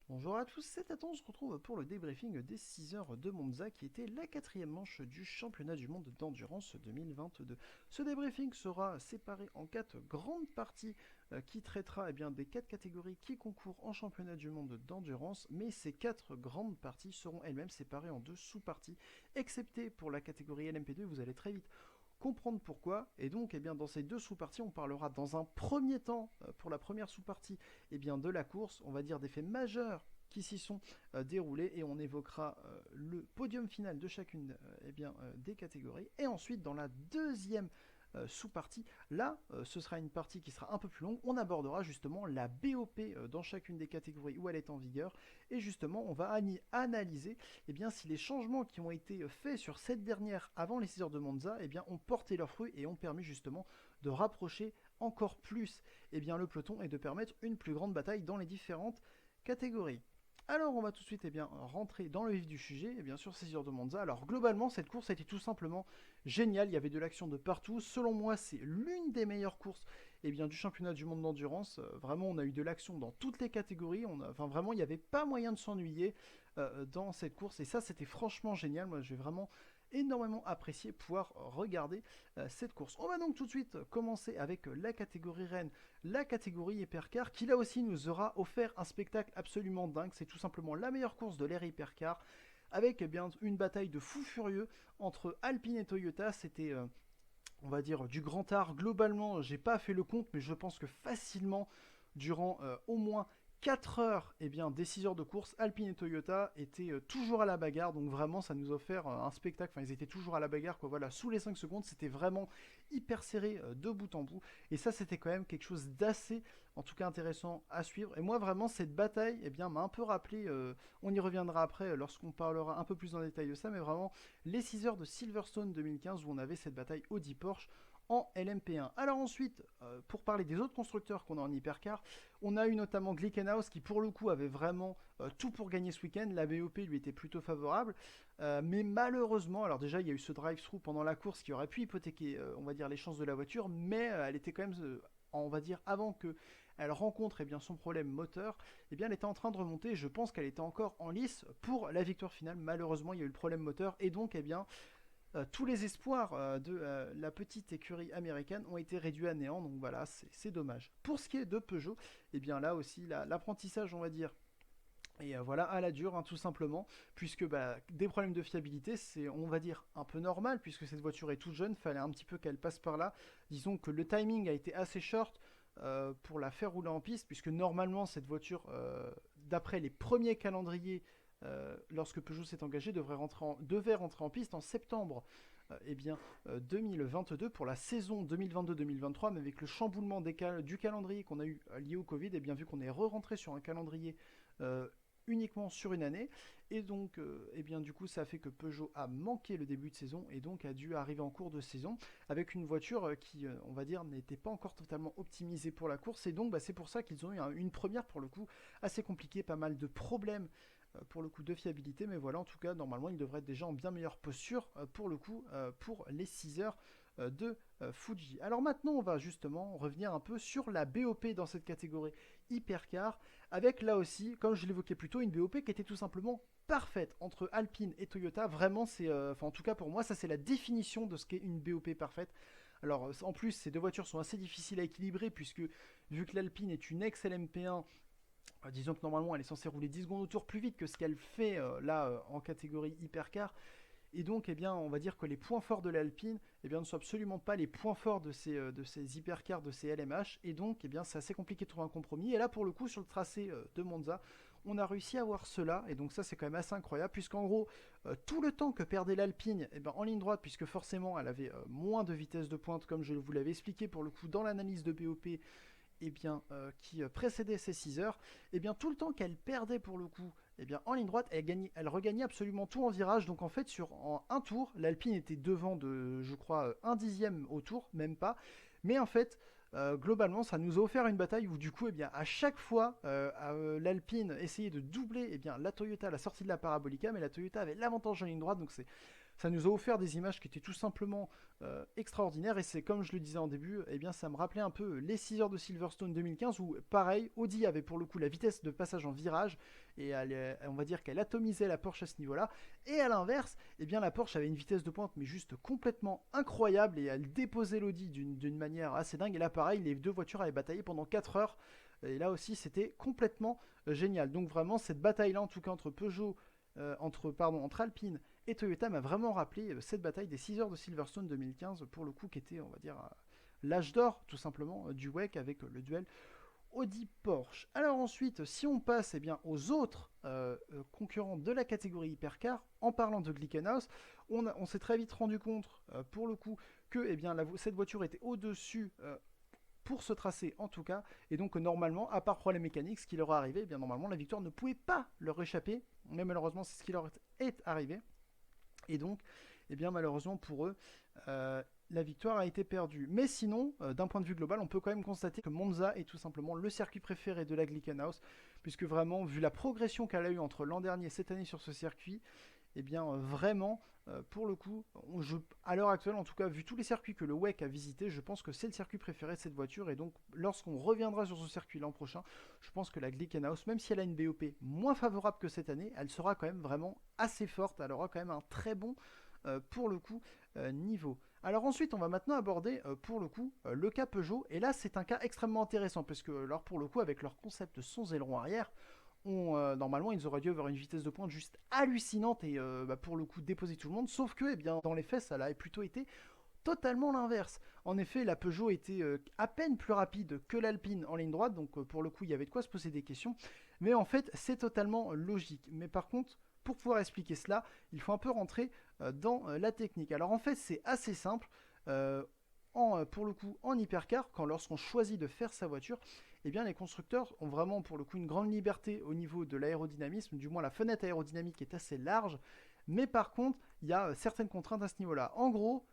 Bonjour à tous, c'est Nathan, on se retrouve pour le débriefing des 6 heures de Monza qui était la quatrième manche du championnat du monde d'endurance 2022. Ce débriefing sera séparé en 4 grandes parties qui traitera des 4 catégories qui concourent en championnat du monde d'endurance, mais ces 4 grandes parties seront elles-mêmes séparées en 2 sous-parties, excepté pour la catégorie LMP2, vous allez très vite comprendre pourquoi. Et donc, dans ces deux sous-parties, on parlera dans un premier temps, pour la première sous-partie, de la course, on va dire des faits majeurs qui s'y sont déroulés et on évoquera le podium final de chacune des catégories. Et ensuite, dans la deuxième sous-partie, là, ce sera une partie qui sera un peu plus longue. On abordera justement la BOP dans chacune des catégories où elle est en vigueur. Et justement, on va analyser si les changements qui ont été faits sur cette dernière avant les 6 heures de Monza ont porté leurs fruits et ont permis justement de rapprocher encore plus le peloton et de permettre une plus grande bataille dans les différentes catégories. Alors on va tout de suite rentrer dans le vif du sujet, et bien sûr c'est sur de Monza. Alors globalement cette course a été tout simplement géniale, il y avait de l'action de partout. Selon moi c'est l'une des meilleures courses du championnat du monde d'endurance. Vraiment on a eu de l'action dans toutes les catégories, vraiment il n'y avait pas moyen de s'ennuyer dans cette course et ça c'était franchement génial. Moi j'ai vraiment énormément apprécié pouvoir regarder cette course. On va donc tout de suite commencer avec la catégorie reine, la catégorie Hypercar, qui là aussi nous aura offert un spectacle absolument dingue. C'est tout simplement la meilleure course de l'ère Hypercar, avec une bataille de fous furieux entre Alpine et Toyota. C'était on va dire du grand art. Globalement, j'ai pas fait le compte, mais je pense que facilement, durant au moins 4 heures des 6 heures de course, Alpine et Toyota étaient toujours à la bagarre. Donc vraiment, ça nous a offert un spectacle. Enfin, ils étaient toujours à la bagarre, quoi. Voilà, sous les 5 secondes, c'était vraiment hyper serré de bout en bout. Et ça, c'était quand même quelque chose d'assez, en tout cas, intéressant à suivre. Et moi, vraiment, cette bataille, m'a un peu rappelé. On y reviendra après lorsqu'on parlera un peu plus en détail de ça, mais vraiment les 6 heures de Silverstone 2015 où on avait cette bataille Audi Porsche en LMP1. Alors ensuite, pour parler des autres constructeurs qu'on a en hypercar, on a eu notamment Glickenhaus qui pour le coup avait vraiment tout pour gagner ce week-end. La BOP lui était plutôt favorable, mais malheureusement, alors déjà il y a eu ce drive-through pendant la course qui aurait pu hypothéquer, on va dire, les chances de la voiture, mais elle était quand même, on va dire, avant que elle rencontre son problème moteur, elle était en train de remonter. Et je pense qu'elle était encore en lice pour la victoire finale. Malheureusement, il y a eu le problème moteur et donc tous les espoirs de la petite écurie américaine ont été réduits à néant, donc voilà, c'est dommage. Pour ce qui est de Peugeot, là aussi, l'apprentissage, on va dire, et voilà, à la dure, hein, tout simplement, puisque des problèmes de fiabilité, c'est, on va dire, un peu normal, puisque cette voiture est toute jeune, fallait un petit peu qu'elle passe par là. Disons que le timing a été assez short pour la faire rouler en piste, puisque normalement, cette voiture, d'après les premiers calendriers, lorsque Peugeot s'est engagé, devait rentrer en piste en septembre 2022 pour la saison 2022-2023, mais avec le chamboulement du calendrier qu'on a eu lié au Covid, vu qu'on est re-rentré sur un calendrier euh, uniquement sur une année. Et donc, du coup, ça a fait que Peugeot a manqué le début de saison et donc a dû arriver en cours de saison avec une voiture qui, on va dire, n'était pas encore totalement optimisée pour la course. Et donc, c'est pour ça qu'ils ont eu une première, pour le coup, assez compliquée, pas mal de problèmes pour le coup de fiabilité. Mais voilà, en tout cas, normalement, ils devraient être déjà en bien meilleure posture pour le coup, pour les 6 heures de Fuji. Alors maintenant, on va justement revenir un peu sur la BOP dans cette catégorie hypercar, avec là aussi, comme je l'évoquais plus tôt, une BOP qui était tout simplement parfaite entre Alpine et Toyota. Vraiment, c'est, en tout cas pour moi, ça c'est la définition de ce qu'est une BOP parfaite. Alors en plus, ces deux voitures sont assez difficiles à équilibrer puisque vu que l'Alpine est une ex-LMP1, disons que normalement elle est censée rouler 10 secondes au tour plus vite que ce qu'elle fait là en catégorie hypercar. Et donc, on va dire que les points forts de l'Alpine, ne sont absolument pas les points forts de ces hypercars, de ces LMH. Et donc, c'est assez compliqué de trouver un compromis. Et là, pour le coup, sur le tracé de Monza, on a réussi à avoir cela. Et donc, ça, c'est quand même assez incroyable, puisqu'en gros, tout le temps que perdait l'Alpine, en ligne droite, puisque forcément, elle avait moins de vitesse de pointe, comme je vous l'avais expliqué pour le coup dans l'analyse de BOP, qui précédait ces 6 heures, tout le temps qu'elle perdait pour le coup, en ligne droite, elle regagnait absolument tout en virage. Donc en fait, en un tour, l'Alpine était devant de, je crois, un dixième au tour, même pas. Mais en fait, globalement, ça nous a offert une bataille où du coup, à chaque fois, l'Alpine essayait de doubler la Toyota à la sortie de la Parabolica, mais la Toyota avait l'avantage en ligne droite, donc ça nous a offert des images qui étaient tout simplement extraordinaires. Et c'est comme je le disais en début, ça me rappelait un peu les 6 heures de Silverstone 2015 où, pareil, Audi avait pour le coup la vitesse de passage en virage et on va dire qu'elle atomisait la Porsche à ce niveau-là. Et à l'inverse, eh bien la Porsche avait une vitesse de pointe mais juste complètement incroyable et elle déposait l'Audi d'une manière assez dingue. Et là pareil, les deux voitures avaient bataillé pendant 4 heures. Et là aussi c'était complètement génial. Donc vraiment cette bataille-là en tout cas entre Peugeot, entre Alpine et Toyota m'a vraiment rappelé cette bataille des 6 heures de Silverstone 2015 pour le coup qui était on va dire l'âge d'or tout simplement du WEC avec le duel Audi Porsche. Alors ensuite, si on passe eh bien, aux autres concurrents de la catégorie hypercar, en parlant de Glickenhaus, on s'est très vite rendu compte, pour le coup, que eh bien, cette voiture était au-dessus pour ce tracé en tout cas, et donc normalement, à part problème mécanique, ce qui leur est arrivé, eh bien, normalement la victoire ne pouvait pas leur échapper, mais malheureusement c'est ce qui leur est arrivé, et donc eh bien, malheureusement pour eux, la victoire a été perdue. Mais sinon, d'un point de vue global, on peut quand même constater que Monza est tout simplement le circuit préféré de la Glickenhaus, puisque vraiment, vu la progression qu'elle a eue entre l'an dernier et cette année sur ce circuit, eh bien vraiment, pour le coup, à l'heure actuelle, en tout cas, vu tous les circuits que le WEC a visités, je pense que c'est le circuit préféré de cette voiture, et donc lorsqu'on reviendra sur ce circuit l'an prochain, je pense que la Glickenhaus, même si elle a une BOP moins favorable que cette année, elle sera quand même vraiment assez forte, elle aura quand même un très bon, pour le coup, niveau. Alors ensuite, on va maintenant aborder pour le coup le cas Peugeot. Et là, c'est un cas extrêmement intéressant parce que, alors pour le coup, avec leur concept sans aileron arrière, normalement, ils auraient dû avoir une vitesse de pointe juste hallucinante et pour le coup déposer tout le monde. Sauf que, eh bien, dans les faits, ça a plutôt été totalement l'inverse. En effet, la Peugeot était à peine plus rapide que l'Alpine en ligne droite, donc pour le coup, il y avait de quoi se poser des questions. Mais en fait, c'est totalement logique. Mais par contre, pour pouvoir expliquer cela, il faut un peu rentrer dans la technique. Alors en fait, c'est assez simple. Pour le coup, en hypercar, lorsqu'on choisit de faire sa voiture, eh bien les constructeurs ont vraiment pour le coup une grande liberté au niveau de l'aérodynamisme, du moins la fenêtre aérodynamique est assez large, mais par contre, il y a certaines contraintes à ce niveau-là. En gros,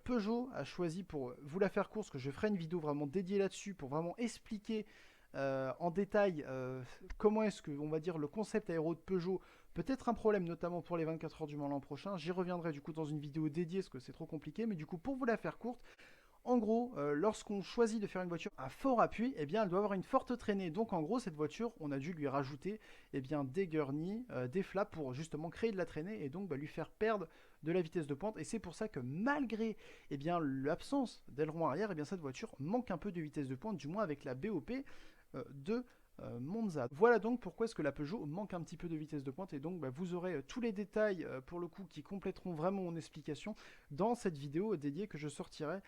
Peugeot a choisi, pour vous la faire courte, que je ferai une vidéo vraiment dédiée là-dessus, pour vraiment expliquer en détail comment est-ce que, on va dire, le concept aéro de Peugeot peut être un problème, notamment pour les 24 heures du Mans l'an prochain. J'y reviendrai du coup dans une vidéo dédiée, parce que c'est trop compliqué, mais du coup, pour vous la faire courte, en gros, lorsqu'on choisit de faire une voiture à fort appui, eh bien, elle doit avoir une forte traînée. Donc, en gros, cette voiture, on a dû lui rajouter eh bien, des gurneys, des flaps pour justement créer de la traînée et donc lui faire perdre de la vitesse de pointe. Et c'est pour ça que malgré eh bien, l'absence d'aileron arrière, eh bien, cette voiture manque un peu de vitesse de pointe, du moins avec la BOP de Monza. Voilà donc pourquoi est-ce que la Peugeot manque un petit peu de vitesse de pointe et donc vous aurez tous les détails pour le coup qui compléteront vraiment mon explication dans cette vidéo dédiée que je sortirai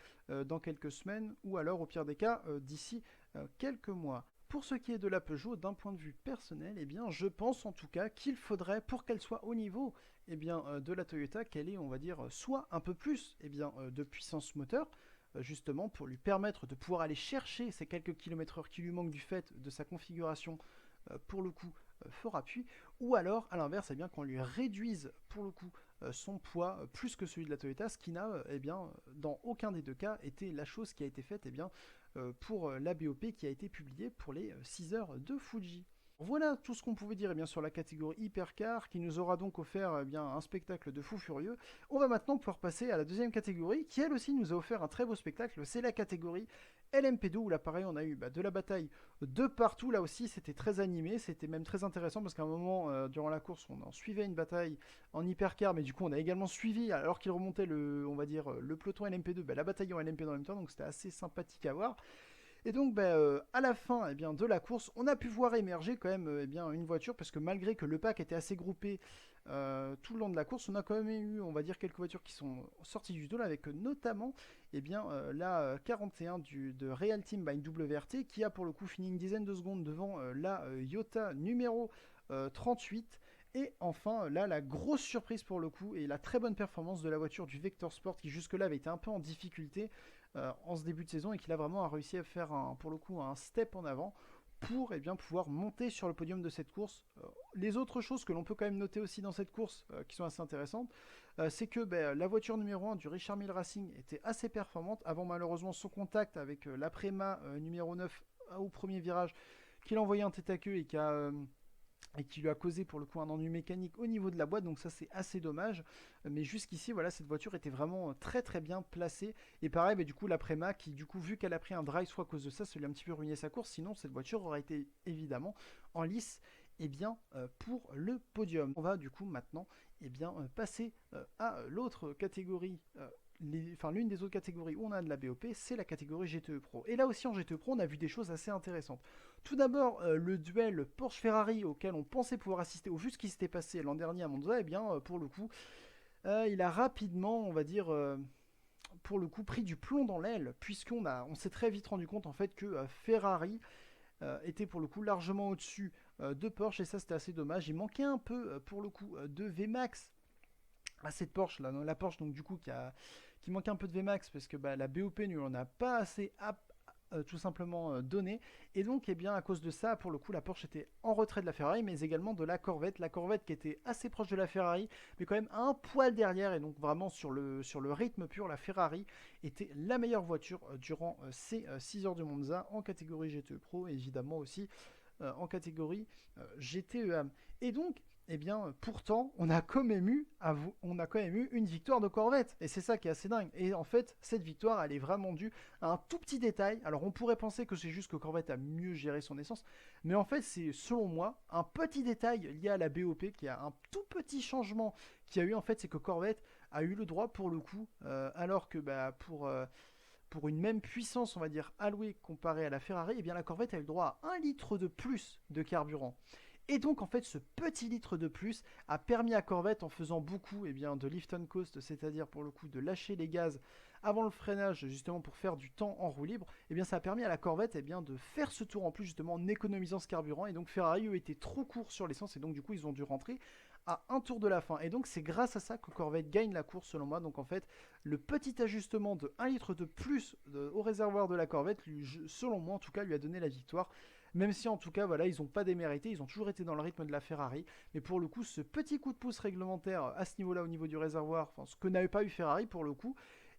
dans quelques semaines ou alors au pire des cas d'ici quelques mois. Pour ce qui est de la Peugeot, d'un point de vue personnel, eh bien, je pense en tout cas qu'il faudrait, pour qu'elle soit au niveau eh bien, de la Toyota, qu'elle ait, on va dire, soit un peu plus eh bien, de puissance moteur, justement pour lui permettre de pouvoir aller chercher ces quelques kilomètres heure qui lui manquent du fait de sa configuration pour le coup fort appui, ou alors à l'inverse eh bien qu'on lui réduise pour le coup son poids plus que celui de la Toyota, ce qui n'a eh bien dans aucun des deux cas été la chose qui a été faite eh bien pour la BOP qui a été publiée pour les 6 heures de Fuji. Voilà tout ce qu'on pouvait dire eh bien, sur la catégorie hypercar qui nous aura donc offert eh bien, un spectacle de fou furieux. On va maintenant pouvoir passer à la deuxième catégorie qui elle aussi nous a offert un très beau spectacle. C'est la catégorie LMP2 où là pareil on a eu de la bataille de partout. Là aussi c'était très animé, c'était même très intéressant parce qu'à un moment durant la course on en suivait une bataille en hypercar mais du coup on a également suivi alors qu'il remontait on va dire, le peloton LMP2 la bataille en LMP2 en même temps donc c'était assez sympathique à voir. Et donc, à la fin eh bien, de la course, on a pu voir émerger quand même eh bien, une voiture, parce que malgré que le pack était assez groupé tout le long de la course, on a quand même eu, on va dire, quelques voitures qui sont sorties du lot, avec notamment eh bien, la 41 de Real Team by WRT, qui a pour le coup fini une dizaine de secondes devant la Iota numéro 38. Et enfin, là, la grosse surprise pour le coup, et la très bonne performance de la voiture du Vector Sport, qui jusque-là avait été un peu en difficulté, en ce début de saison et qu'il a vraiment réussi à faire pour le coup un step en avant pour eh bien, pouvoir monter sur le podium de cette course. Les autres choses que l'on peut quand même noter aussi dans cette course qui sont assez intéressantes, c'est que la voiture numéro 1 du Richard Mille Racing était assez performante avant malheureusement son contact avec la Prema numéro 9 au premier virage qu'il a envoyé en tête à queue et qui lui a causé pour le coup un ennui mécanique au niveau de la boîte, donc ça c'est assez dommage, mais jusqu'ici voilà cette voiture était vraiment très très bien placée, et pareil du coup la Prema qui du coup vu qu'elle a pris un dry soit à cause de ça, ça lui a un petit peu ruiné sa course, sinon cette voiture aurait été évidemment en lice eh bien, pour le podium. On va du coup maintenant passer à l'autre catégorie. L'une des autres catégories où on a de la BOP, c'est la catégorie GTE Pro. Et là aussi en GTE Pro, on a vu des choses assez intéressantes. Tout d'abord, le duel Porsche-Ferrari auquel on pensait pouvoir assister au vu de ce qui s'était passé l'an dernier à Monza, eh bien, pour le coup, il a rapidement, on va dire, pour le coup, pris du plomb dans l'aile, on s'est très vite rendu compte en fait que Ferrari était pour le coup largement au-dessus de Porsche, et ça c'était assez dommage. Il manquait un peu pour le coup de VMAX à cette Porsche, la Porsche donc du coup qui manquait un peu de VMAX parce que la BOP ne lui en a pas assez tout simplement donné. Et donc, eh bien, à cause de ça, pour le coup, la Porsche était en retrait de la Ferrari, mais également de la Corvette. La Corvette qui était assez proche de la Ferrari, mais quand même un poil derrière. Et donc, vraiment, sur le rythme pur, la Ferrari était la meilleure voiture durant ces 6 heures de Monza en catégorie GTE Pro, et évidemment aussi en catégorie GTE. Et donc, eh bien, pourtant, on a quand même eu une victoire de Corvette. Et c'est ça qui est assez dingue. Et en fait, cette victoire, elle est vraiment due à un tout petit détail. Alors, on pourrait penser que c'est juste que Corvette a mieux géré son essence. Mais en fait, c'est, selon moi, un petit détail lié à la BOP qui a un tout petit changement qu'il y a eu. En fait, c'est que Corvette a eu le droit, pour le coup, alors que pour une même puissance, on va dire, allouée comparée à la Ferrari, eh bien la Corvette a eu le droit à 1 litre de plus de carburant. Et donc, en fait, ce petit litre de plus a permis à Corvette, en faisant beaucoup de lift and coast, c'est-à-dire pour le coup de lâcher les gaz avant le freinage, justement pour faire du temps en roue libre, eh bien ça a permis à la Corvette de faire ce tour en plus, justement en économisant ce carburant. Et donc, Ferrari, eux, était trop court sur l'essence, et donc, du coup, ils ont dû rentrer à un tour de la fin. Et donc, c'est grâce à ça que Corvette gagne la course, selon moi. Donc, en fait, le petit ajustement de 1 litre de plus au réservoir de la Corvette, selon moi, en tout cas, lui a donné la victoire. Même si en tout cas, voilà, ils n'ont pas démérité, ils ont toujours été dans le rythme de la Ferrari. Mais pour le coup, ce petit coup de pouce réglementaire à ce niveau-là, au niveau du réservoir, enfin, ce que n'avait pas eu Ferrari pour le coup,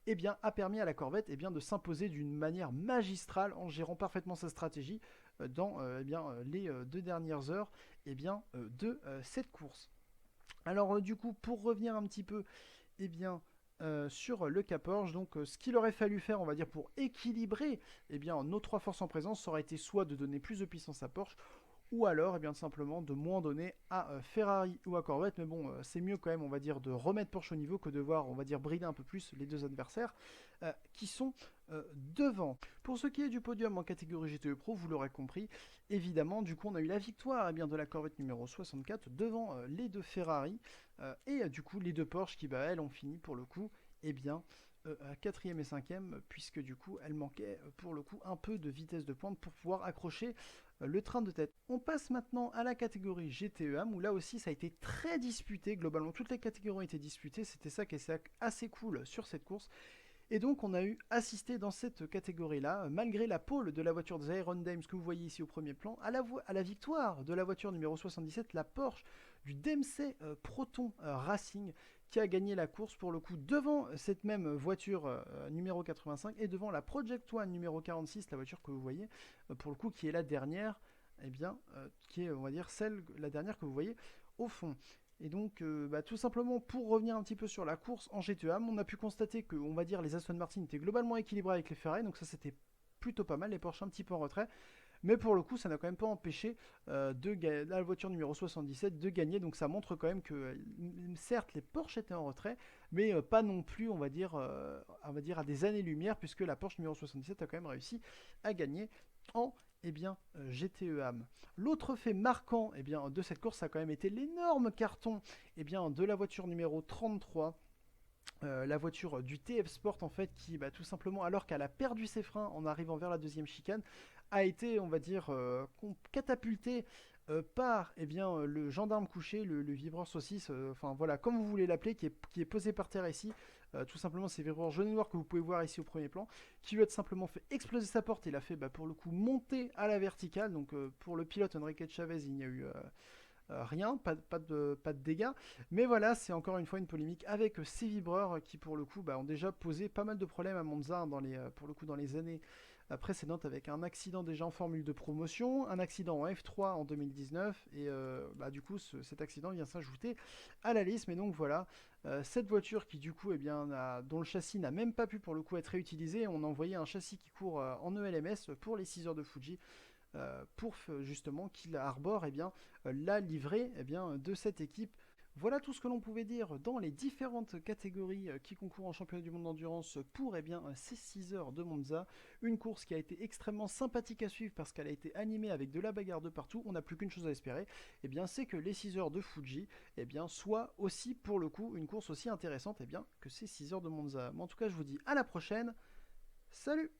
eh bien, a permis à la Corvette de s'imposer d'une manière magistrale en gérant parfaitement sa stratégie dans les 2 dernières heures de cette course. Alors du coup, pour revenir un petit peu sur le Cap-Orge, donc ce qu'il aurait fallu faire, on va dire, pour équilibrer nos 3 forces en présence, ça aurait été soit de donner plus de puissance à Porsche, ou alors simplement de moins donner à Ferrari ou à Corvette. Mais bon, c'est mieux quand même, on va dire, de remettre Porsche au niveau que de voir, on va dire, brider un peu plus les deux adversaires qui sont devant. Pour ce qui est du podium en catégorie GTE Pro, vous l'aurez compris, évidemment, du coup, on a eu la victoire de la Corvette numéro 64 devant les deux Ferrari et du coup, les deux Porsche qui, elles, ont fini pour le coup, à 4e et 5e, puisque du coup, elles manquaient pour le coup un peu de vitesse de pointe pour pouvoir accrocher le train de tête. On passe maintenant à la catégorie GTE-AM, où là aussi ça a été très disputé. Globalement, toutes les catégories ont été disputées. C'était ça qui est assez cool sur cette course. Et donc on a eu assisté dans cette catégorie-là, malgré la pole de la voiture des Iron Dames que vous voyez ici au premier plan, à la victoire de la voiture numéro 77, la Porsche du Dempsey Proton Racing, qui a gagné la course pour le coup devant cette même voiture numéro 85 et devant la Project One numéro 46, la voiture que vous voyez pour le coup qui est la dernière, qui est on va dire la dernière que vous voyez au fond. Et donc, tout simplement, pour revenir un petit peu sur la course en GTE, on a pu constater que, on va dire, les Aston Martin étaient globalement équilibrés avec les Ferrari, donc ça c'était plutôt pas mal, les Porsche un petit peu en retrait. Mais pour le coup, ça n'a quand même pas empêché la voiture numéro 77 de gagner. Donc ça montre quand même que, certes, les Porsche étaient en retrait, mais pas non plus, à des années-lumière, puisque la Porsche numéro 77 a quand même réussi à gagner en GTE AM. L'autre fait marquant de cette course a quand même été l'énorme carton de la voiture numéro 33. La voiture du TF Sport en fait qui tout simplement alors qu'elle a perdu ses freins en arrivant vers la deuxième chicane a été on va dire catapultée par le gendarme couché, le vibreur saucisse, enfin voilà comme vous voulez l'appeler, qui est posé par terre ici. Tout simplement ces vibreurs jaune et noir que vous pouvez voir ici au premier plan, qui lui a tout simplement fait exploser sa porte et l'a fait pour le coup monter à la verticale. Donc pour le pilote Enrique Chavez, il n'y a eu rien, pas de dégâts. Mais voilà, c'est encore une fois une polémique avec ces vibreurs qui pour le coup ont déjà posé pas mal de problèmes à Monza pour le coup dans les années précédentes, avec un accident déjà en Formule de promotion, un accident en F3 en 2019 et du coup cet accident vient s'ajouter à la liste. Mais donc voilà, cette voiture qui du coup dont le châssis n'a même pas pu pour le coup être réutilisé, on a envoyé un châssis qui court en ELMS pour les 6 heures de Fuji. pour justement qu'il arbore la livrée de cette équipe. Voilà tout ce que l'on pouvait dire dans les différentes catégories qui concourent en championnat du monde d'endurance pour ces 6 heures de Monza. Une course qui a été extrêmement sympathique à suivre parce qu'elle a été animée avec de la bagarre de partout. On n'a plus qu'une chose à espérer, c'est que les 6 heures de Fuji soient aussi pour le coup une course aussi intéressante que ces 6 heures de Monza. Mais en tout cas, je vous dis à la prochaine. Salut!